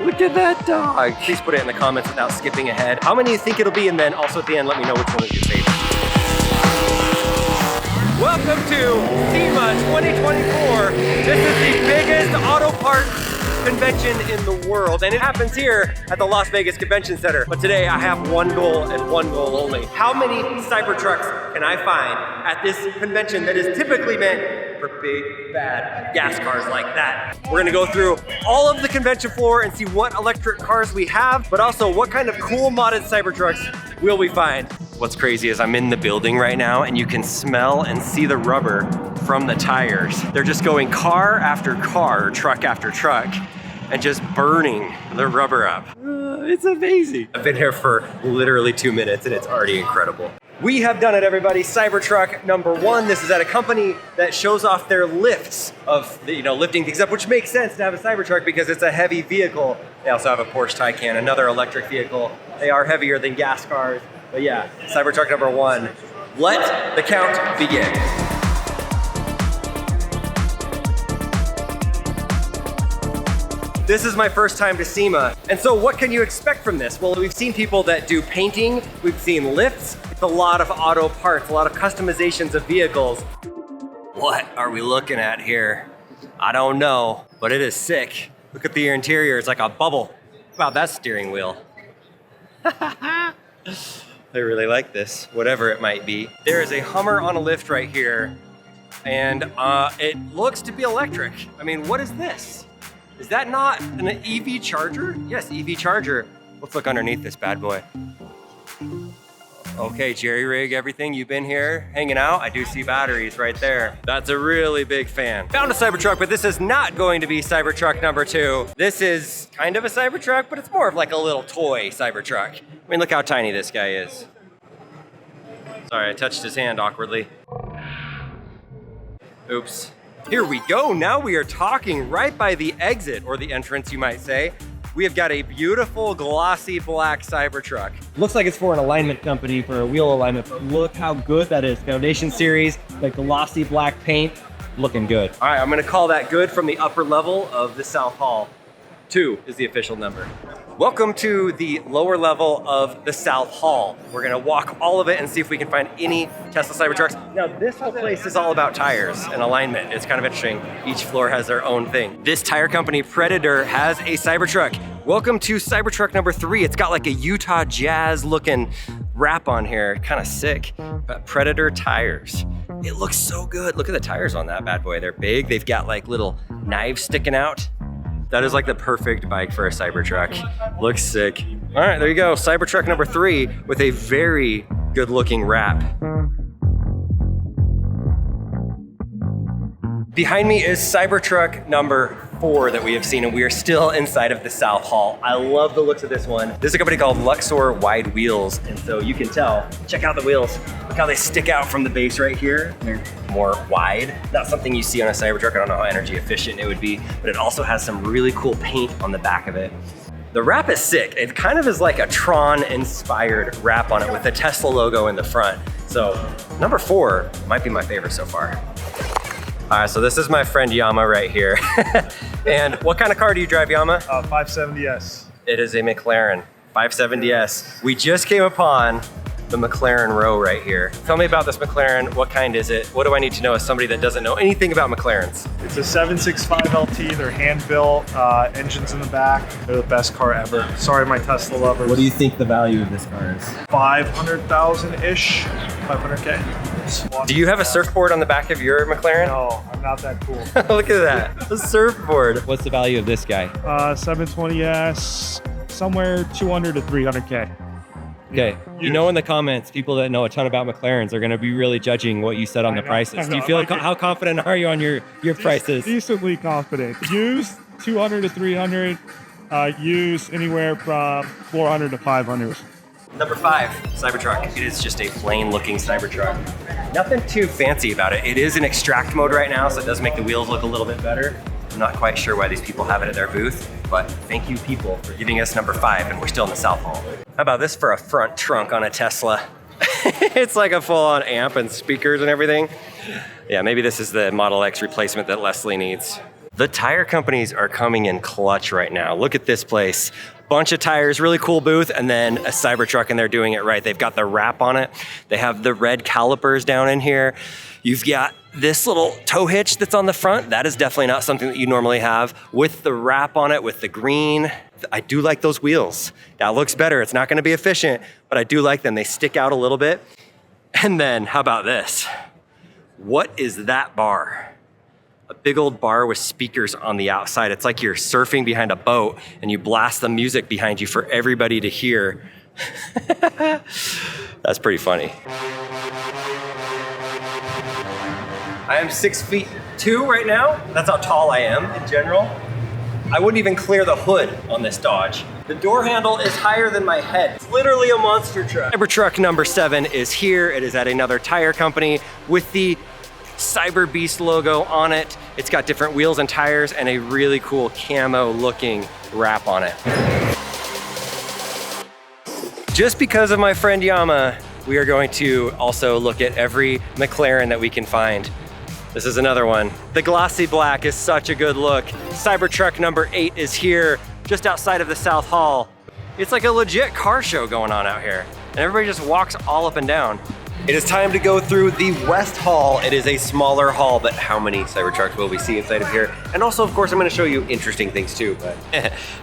Look at that dog. Please put it in the comments without skipping ahead. How many do you think it'll be? And then also at the end, let me know which one is your favorite. Welcome to Sema 2024. This is the biggest auto parts convention in the world, and it happens here at the Las Vegas Convention Center. But today I have one goal and one goal only. How many Cybertrucks can I find at this convention that is typically meant for big, bad gas cars like that? We're gonna go through all of the convention floor and see what electric cars we have, but also what kind of cool modded Cybertrucks will we find. What's crazy is I'm in the building right now and you can smell and see the rubber from the tires. They're just going car after car, truck after truck, and just burning the rubber up. It's amazing. I've been here for literally 2 minutes and it's already incredible. We have done it, everybody. Cybertruck number 1. This is at a company that shows off their lifts of lifting things up, which makes sense to have a Cybertruck because it's a heavy vehicle. They also have a Porsche Taycan, another electric vehicle. They are heavier than gas cars. But yeah, Cybertruck number 1. Let the count begin. This is my first time to Sema. And so what can you expect from this? Well, we've seen people that do painting, we've seen lifts, it's a lot of auto parts, a lot of customizations of vehicles. What are we looking at here? I don't know, but it is sick. Look at the interior, it's like a bubble. Wow, that steering wheel. I really like this, whatever it might be. There is a Hummer on a lift right here, and it looks to be electric. I mean, what is this? Is that not an EV charger? Yes, EV charger. Let's look underneath this bad boy. Okay, jerry rig everything. You've been here hanging out. I do see batteries right there. That's a really big fan. Found a Cybertruck, but this is not going to be Cybertruck number 2. This is kind of a Cybertruck, but it's more of like a little toy Cybertruck. I mean, look how tiny this guy is. Sorry, I touched his hand awkwardly. Oops. Here we go. Now we are talking right by the exit, or the entrance, you might say. We have got a beautiful glossy black Cybertruck. Looks like it's for an alignment company for a wheel alignment, but look how good that is. Foundation series, the glossy black paint, looking good. All right, I'm gonna call that good from the upper level of the South Hall. 2 is the official number. Welcome to the lower level of the South Hall. We're gonna walk all of it and see if we can find any Tesla Cybertrucks. Now, this whole place is all about tires and alignment. It's kind of interesting. Each floor has their own thing. This tire company, Predator, has a Cybertruck. Welcome to Cybertruck number 3. It's got like a Utah Jazz looking wrap on here, kind of sick. But Predator tires. It looks so good. Look at the tires on that bad boy. They're big. They've got like little knives sticking out. That is like the perfect bike for a Cybertruck. Looks sick. All right, there you go. Cybertruck number 3 with a very good looking wrap. Behind me is Cybertruck number 4 that we have seen, and we are still inside of the South Hall. I love the looks of this one. This is a company called Luxor Wide Wheels, and so you can tell, check out the wheels. Look how they stick out from the base right here. They're more wide. Not something you see on a Cybertruck. I don't know how energy efficient it would be, but it also has some really cool paint on the back of it. The wrap is sick. It kind of is like a Tron-inspired wrap on it with the Tesla logo in the front. So number 4 might be my favorite so far. All right, so this is my friend Yama right here. And what kind of car do you drive, Yama? 570S. It is a McLaren 570S. We just came upon the McLaren row right here. Tell me about this McLaren. What kind is it? What do I need to know as somebody that doesn't know anything about McLarens? It's a 765 LT. They're hand-built, engines in the back. They're the best car ever. Sorry, my Tesla lovers. What do you think the value of this car is? 500,000-ish, 500K. Do you have a surfboard on the back of your McLaren? No, I'm not that cool. Look at that, a surfboard. What's the value of this guy? 720S, somewhere 200 to 300K. Okay, you know in the comments, people that know a ton about McLarens are gonna be really judging what you said on the prices. Do you feel like, how confident are you on your prices? Decently confident. Used 200 to 300, used anywhere from 400 to 500. Number 5, Cybertruck. It is just a plain looking Cybertruck. Nothing too fancy about it. It is in extract mode right now, so it does make the wheels look a little bit better. I'm not quite sure why these people have it at their booth, but thank you people for giving us number 5, and we're still in the South Hall. How about this for a front trunk on a Tesla? It's like a full-on amp and speakers and everything. Yeah, maybe this is the Model X replacement that Leslie needs. The tire companies are coming in clutch right now. Look at this place. Bunch of tires, really cool booth, and then a Cybertruck, and they're doing it right. They've got the wrap on it. They have the red calipers down in here. You've got this little tow hitch that's on the front. That is definitely not something that you normally have. With the wrap on it, with the green. I do like those wheels. That looks better. It's not gonna be efficient, but I do like them. They stick out a little bit. And then, how about this? What is that bar? A big old bar with speakers on the outside. It's like you're surfing behind a boat and you blast the music behind you for everybody to hear. That's pretty funny. I am 6'2" right now. That's how tall I am in general. I wouldn't even clear the hood on this Dodge. The door handle is higher than my head. It's literally a monster truck. Cybertruck number 7 is here. It is at another tire company with the Cyber Beast logo on it. It's got different wheels and tires and a really cool camo looking wrap on it. Just because of my friend Yama, we are going to also look at every McLaren that we can find. This is another one. The glossy black is such a good look. Cybertruck number 8 is here, just outside of the South Hall. It's like a legit car show going on out here, and everybody just walks all up and down. It is time to go through the West Hall. It is a smaller hall, but how many Cybertrucks will we see inside of here? And also, of course, I'm gonna show you interesting things too, but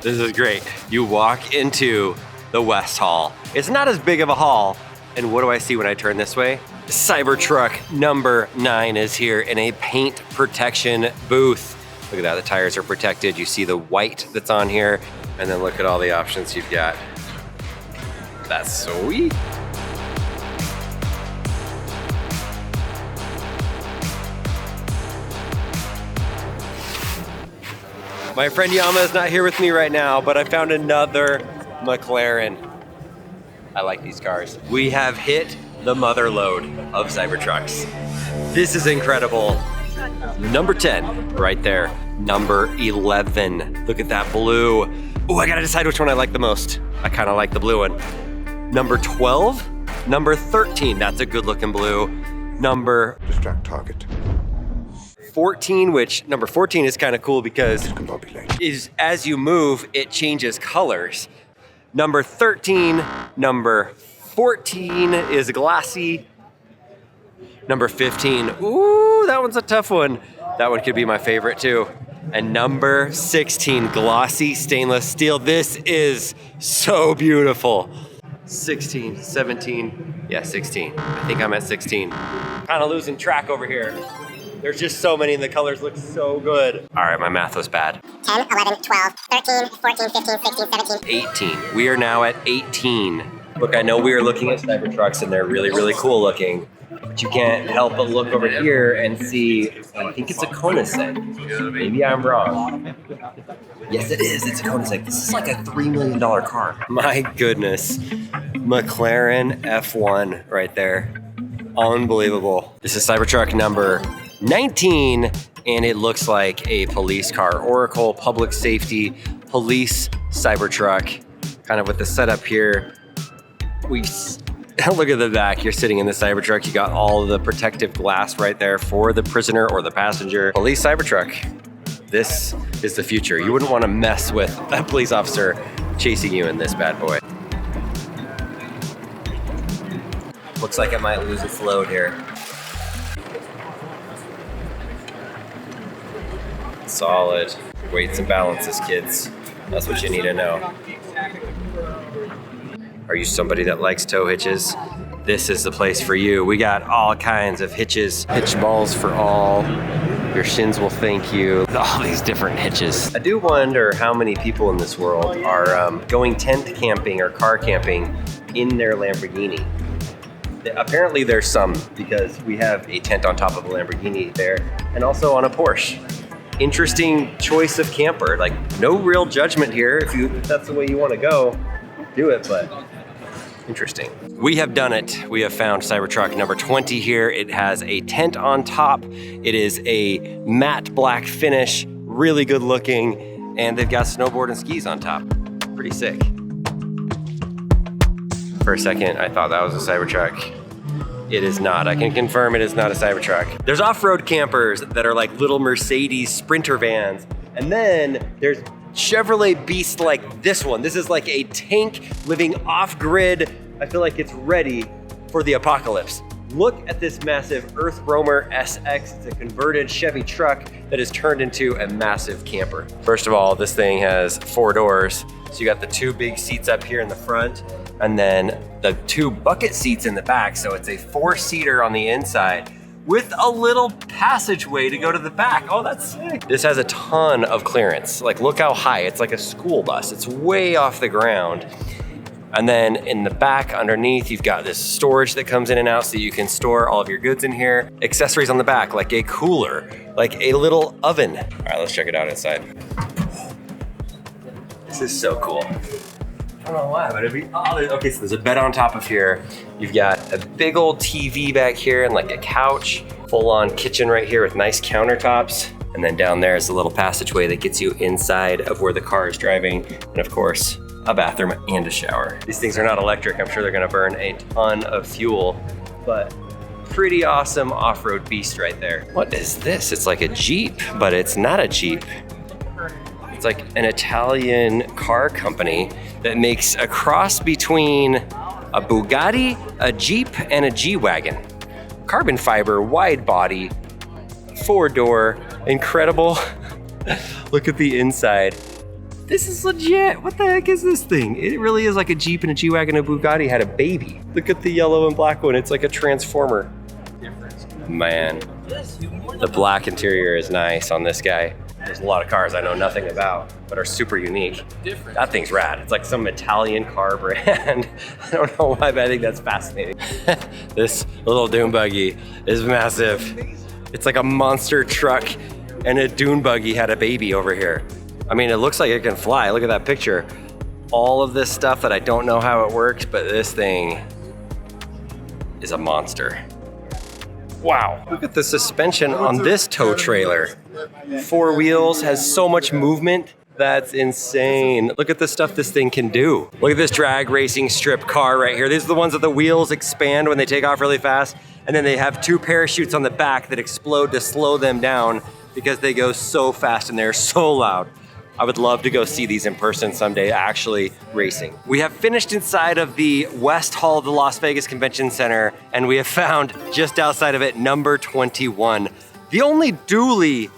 this is great. You walk into the West Hall. It's not as big of a hall, and what do I see when I turn this way? Cybertruck number 9 is here in a paint protection booth. Look at that, the tires are protected. You see the white that's on here, and then look at all the options you've got. That's sweet. My friend Yama is not here with me right now, but I found another McLaren. I like these cars. We have hit the motherload of Cybertrucks. This is incredible. Number 10, right there. Number 11. Look at that blue. Oh, I gotta decide which one I like the most. I kinda like the blue one. Number 12, number 13. That's a good looking blue. Number Distract target. 14, which number 14 is kind of cool because is as you move, it changes colors. Number 13, number 14 is glassy. Number 15, ooh, that one's a tough one. That one could be my favorite too. And number 16, glossy stainless steel. This is so beautiful. 16, 17, yeah, 16. I think I'm at 16. Kind of losing track over here. There's just so many and the colors look so good. All right, my math was bad. 10, 11, 12, 13, 14, 15, 16, 17. 18. We are now at 18. Look, I know we are looking at Cybertrucks and they're really, really cool looking, but you can't help but look over here and see, I think it's a Koenigsegg. Maybe I'm wrong. Yes, it is. It's a Koenigsegg. This is like a $3 million car. My goodness. McLaren F1 right there. Unbelievable. This is Cybertruck number 19, and it looks like a police car. Oracle Public Safety Police Cybertruck. Kind of with the setup here. Look at the back. You're sitting in the Cybertruck. You got all of the protective glass right there for the prisoner or the passenger. Police Cybertruck. This is the future. You wouldn't want to mess with a police officer chasing you in this bad boy. Looks like it might lose its load here. Solid. Weights and balances, kids. That's what you need to know. Are you somebody that likes tow hitches? This is the place for you. We got all kinds of hitches. Hitch balls for all. Your shins will thank you. All these different hitches. I do wonder how many people in this world are going tent camping or car camping in their Lamborghini. Apparently there's some, because we have a tent on top of a Lamborghini there and also on a Porsche. Interesting choice of camper. Like, no real judgment here. If that's the way you want to go, do it, but interesting. We have done it. We have found Cybertruck number 20 here. It has a tent on top. It is a matte black finish, really good looking, and they've got snowboard and skis on top. Pretty sick. For a second, I thought that was a Cybertruck. It is not. I can confirm it is not a Cybertruck. There's off-road campers that are like little Mercedes Sprinter vans. And then there's Chevrolet beasts like this one. This is like a tank living off-grid. I feel like it's ready for the apocalypse. Look at this massive Earth Roamer SX. It's a converted Chevy truck that is turned into a massive camper. First of all, this thing has 4 doors. So you got the 2 big seats up here in the front, and then the 2 bucket seats in the back. So it's a 4-seater on the inside with a little passageway to go to the back. Oh, that's sick. This has a ton of clearance. Like, look how high. It's like a school bus. It's way off the ground. And then in the back underneath, you've got this storage that comes in and out so you can store all of your goods in here. Accessories on the back, like a cooler, like a little oven. All right, let's check it out inside. This is so cool. I don't know why, but it'd be, okay, so there's a bed on top of here. You've got a big old TV back here and like a couch, full-on kitchen right here with nice countertops. And then down there is a little passageway that gets you inside of where the car is driving. And of course, a bathroom and a shower. These things are not electric. I'm sure they're gonna burn a ton of fuel, but pretty awesome off-road beast right there. What is this? It's like a Jeep, but it's not a Jeep. It's like an Italian car company that makes a cross between a Bugatti, a Jeep, and a G-Wagon. Carbon fiber, wide body, 4-door, incredible. Look at the inside. This is legit. What the heck is this thing? It really is like a Jeep and a G-Wagon and a Bugatti had a baby. Look at the yellow and black one. It's like a transformer. Man, the black interior is nice on this guy. There's a lot of cars I know nothing about, but are super unique. That thing's rad. It's like some Italian car brand. I don't know why, but I think that's fascinating. This little dune buggy is massive. It's like a monster truck, and a dune buggy had a baby over here. I mean, it looks like it can fly. Look at that picture. All of this stuff that I don't know how it works, but this thing is a monster. Wow, look at the suspension on this tow trailer. 4 wheels, has so much movement. That's insane. Look at the stuff this thing can do. Look at this drag racing strip car right here. These are the ones that the wheels expand when they take off really fast. And then they have 2 parachutes on the back that explode to slow them down because they go so fast and they're so loud. I would love to go see these in person someday, actually racing. We have finished inside of the West Hall of the Las Vegas Convention Center, and we have found just outside of it, number 21. The only dually,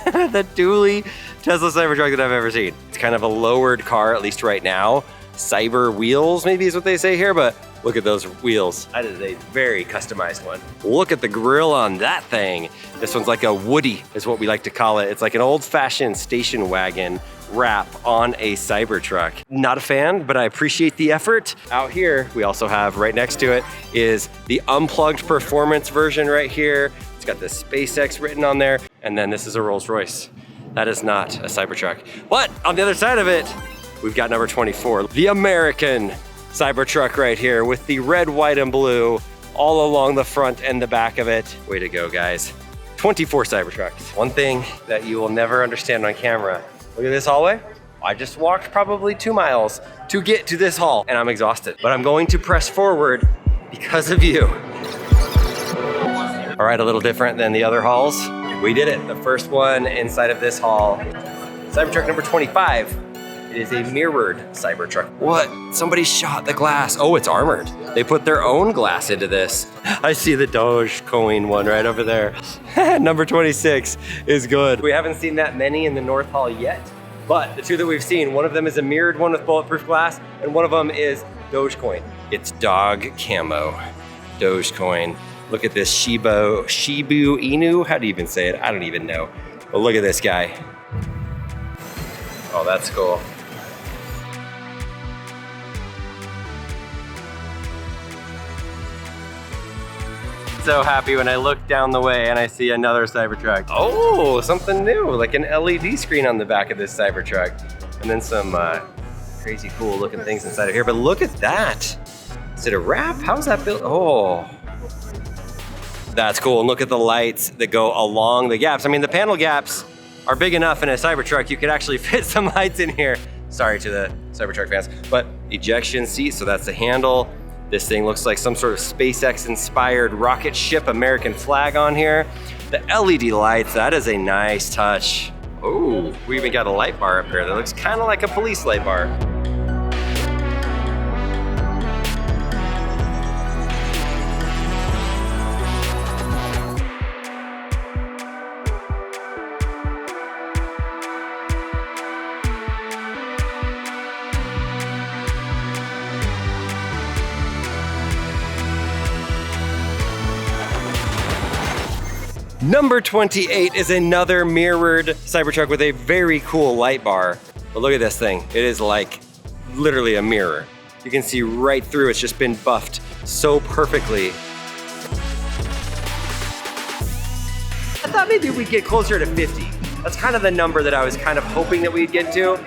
the dually Tesla Cybertruck that I've ever seen. It's kind of a lowered car, at least right now. Cyber wheels, maybe is what they say here, but look at those wheels. That is a very customized one. Look at the grill on that thing. This one's like a Woody, is what we like to call it. It's like an old-fashioned station wagon wrap on a Cybertruck. Not a fan, but I appreciate the effort. Out here, we also have right next to it is the unplugged performance version right here. It's got the SpaceX written on there. And then this is a Rolls Royce. That is not a Cybertruck. But on the other side of it, we've got number 24, the American Cybertruck right here with the red, white, and blue all along the front and the back of it. Way to go, guys. 24 Cybertrucks. One thing that you will never understand on camera. Look at this hallway. I just walked probably 2 miles to get to this hall and I'm exhausted, but I'm going to press forward because of you. All right, a little different than the other halls. We did it, the first one inside of this hall. Cybertruck number 25. It is a mirrored Cybertruck. What? Somebody shot the glass. Oh, it's armored. They put their own glass into this. I see the Dogecoin one right over there. Number 26 is good. We haven't seen that many in the North Hall yet, but the 2 that we've seen, one of them is a mirrored one with bulletproof glass, and one of them is Dogecoin. It's dog camo, Dogecoin. Look at this Shibu Inu. How do you even say it? I don't even know. But look at this guy. Oh, that's cool. So happy when I look down the way and I see another Cybertruck. Oh, something new, like an LED screen on the back of this Cybertruck. And then some crazy cool looking things inside of here. But look at that. Is it a wrap? How's that built? Oh, that's cool. And look at the lights that go along the gaps. I mean, the panel gaps are big enough in a Cybertruck, you could actually fit some lights in here. Sorry to the Cybertruck fans, but ejection seat, so that's the handle. This thing looks like some sort of SpaceX-inspired rocket ship American flag on here. The LED lights, that is a nice touch. Oh, we even got a light bar up here that looks kind of like a police light bar. Number 28 is another mirrored Cybertruck with a very cool light bar. But look at this thing. It is like literally a mirror. You can see right through. It's just been buffed so perfectly. I thought maybe we'd get closer to 50. That's kind of the number that I was kind of hoping that we'd get to.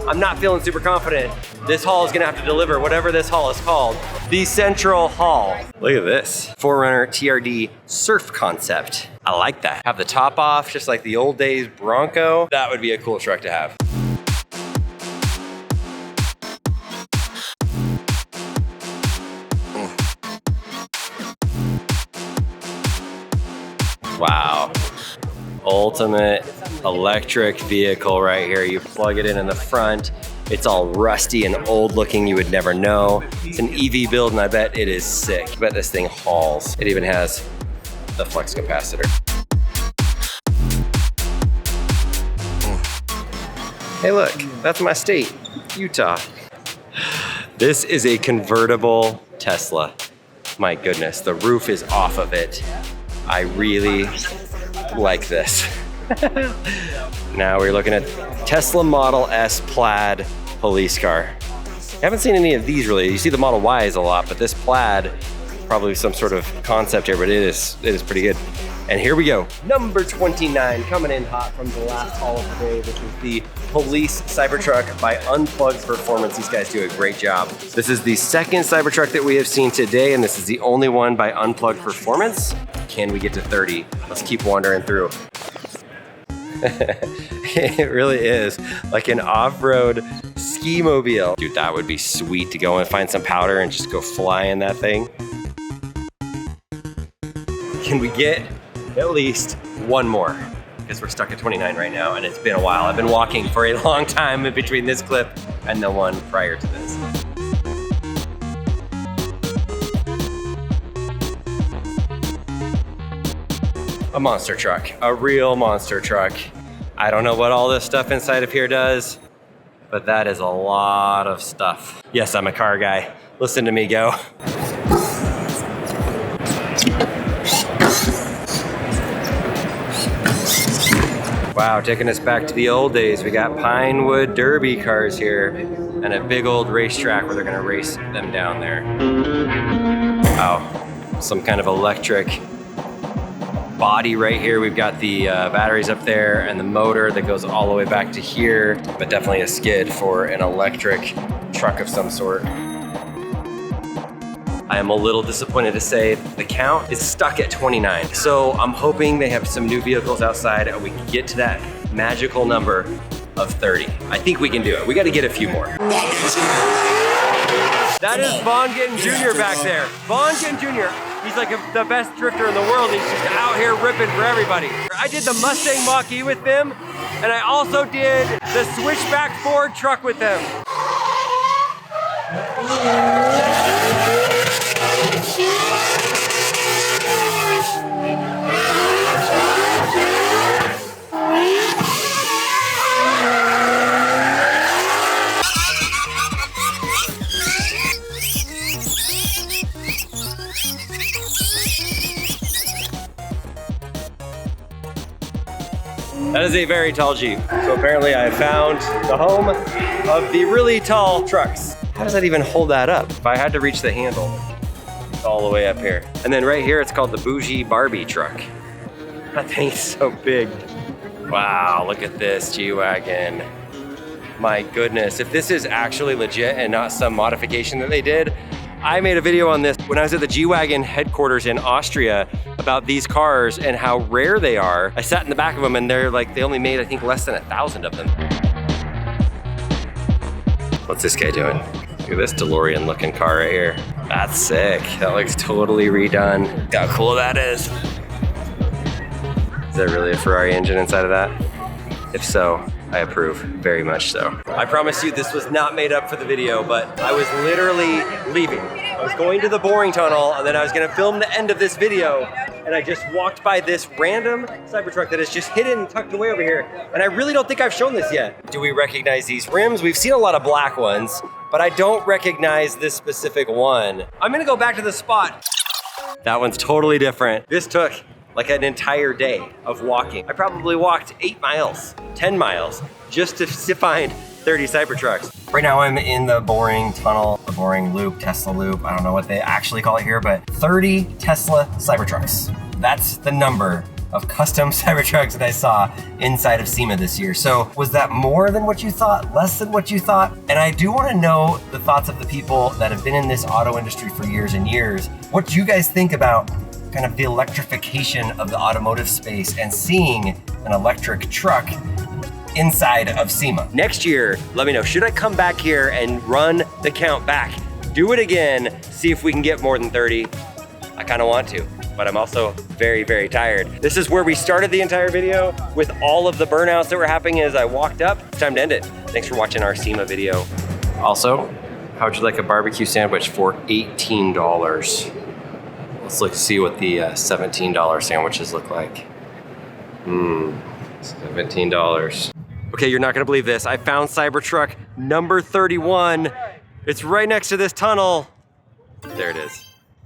I'm not feeling super confident. This haul is gonna have to deliver whatever this haul is called. The Central Haul. Look at this. 4Runner TRD surf concept. I like that. Have the top off, just like the old days Bronco. That would be a cool truck to have. Wow. Ultimate electric vehicle right here. You plug it in the front. It's all rusty and old looking, you would never know. It's an EV build and I bet it is sick. I bet this thing hauls. It even has the flex capacitor. Hey look, that's my state, Utah. This is a convertible Tesla. My goodness, the roof is off of it. I really like this. Now we're looking at Tesla Model S plaid police car. I haven't seen any of these really. You see the Model Ys a lot, but this plaid, probably some sort of concept here, but it is pretty good. And here we go. Number 29, coming in hot from the last haul of the day. This is the Police Cybertruck by Unplugged Performance. These guys do a great job. This is the second Cybertruck that we have seen today, and this is the only one by Unplugged Performance. Can we get to 30? Let's keep wandering through. It really is like an off-road ski mobile. Dude, that would be sweet to go and find some powder and just go fly in that thing. Can we get at least one more? Because we're stuck at 29 right now and it's been a while. I've been walking for a long time in between this clip and the one prior to this. A monster truck, a real monster truck. I don't know what all this stuff inside of here does, but that is a lot of stuff. Yes, I'm a car guy. Listen to me go. Wow, taking us back to the old days. We got Pinewood Derby cars here and a big old racetrack where they're gonna race them down there. Wow, some kind of electric body right here. We've got the batteries up there and the motor that goes all the way back to here, but definitely a skid for an electric truck of some sort. I am a little disappointed to say the count is stuck at 29. So I'm hoping they have some new vehicles outside and we can get to that magical number of 30. I think we can do it. We got to get a few more. That is Vaughn Gittin Jr. back there. Vaughn Gittin Jr. He's like the best drifter in the world. He's just out here ripping for everybody. I did the Mustang Mach-E with them, and I also did the Switchback Ford truck with them. That is a very tall Jeep. So apparently I found the home of the really tall trucks. How does that even hold that up? If I had to reach the handle, it's all the way up here. And then right here, it's called the Bougie Barbie truck. That thing's so big. Wow, look at this G-Wagon. My goodness, if this is actually legit and not some modification that they did, I made a video on this when I was at the G-Wagon headquarters in Austria about these cars and how rare they are. I sat in the back of them and they only made, I think, less than 1,000 of them. What's this guy doing? Look at this DeLorean looking car right here. That's sick. That looks totally redone. Look how cool that is. Is there really a Ferrari engine inside of that? If so, I approve, very much so. I promise you this was not made up for the video, but I was literally leaving. I was going to the boring tunnel, and then I was gonna film the end of this video, and I just walked by this random Cybertruck that is just hidden, tucked away over here, and I really don't think I've shown this yet. Do we recognize these rims? We've seen a lot of black ones, but I don't recognize this specific one. I'm gonna go back to the spot. That one's totally different. This took like an entire day of walking. I probably walked 8 miles, 10 miles, just to find 30 Cybertrucks. Right now I'm in the boring tunnel, the boring loop, Tesla loop. I don't know what they actually call it here, but 30 Tesla Cybertrucks. That's the number of custom Cybertrucks that I saw inside of Sema this year. So was that more than what you thought, less than what you thought? And I do wanna know the thoughts of the people that have been in this auto industry for years and years. What do you guys think about kind of the electrification of the automotive space and seeing an electric truck inside of Sema? Next year, let me know, should I come back here and run the count back? Do it again, see if we can get more than 30. I kind of want to, but I'm also very, very tired. This is where we started the entire video with all of the burnouts that were happening as I walked up. It's time to end it. Thanks for watching our Sema video. Also, how would you like a barbecue sandwich for $18? Let's see what the $17 sandwiches look like. $17. Okay, you're not gonna believe this. I found Cybertruck number 31. It's right next to this tunnel. There it is.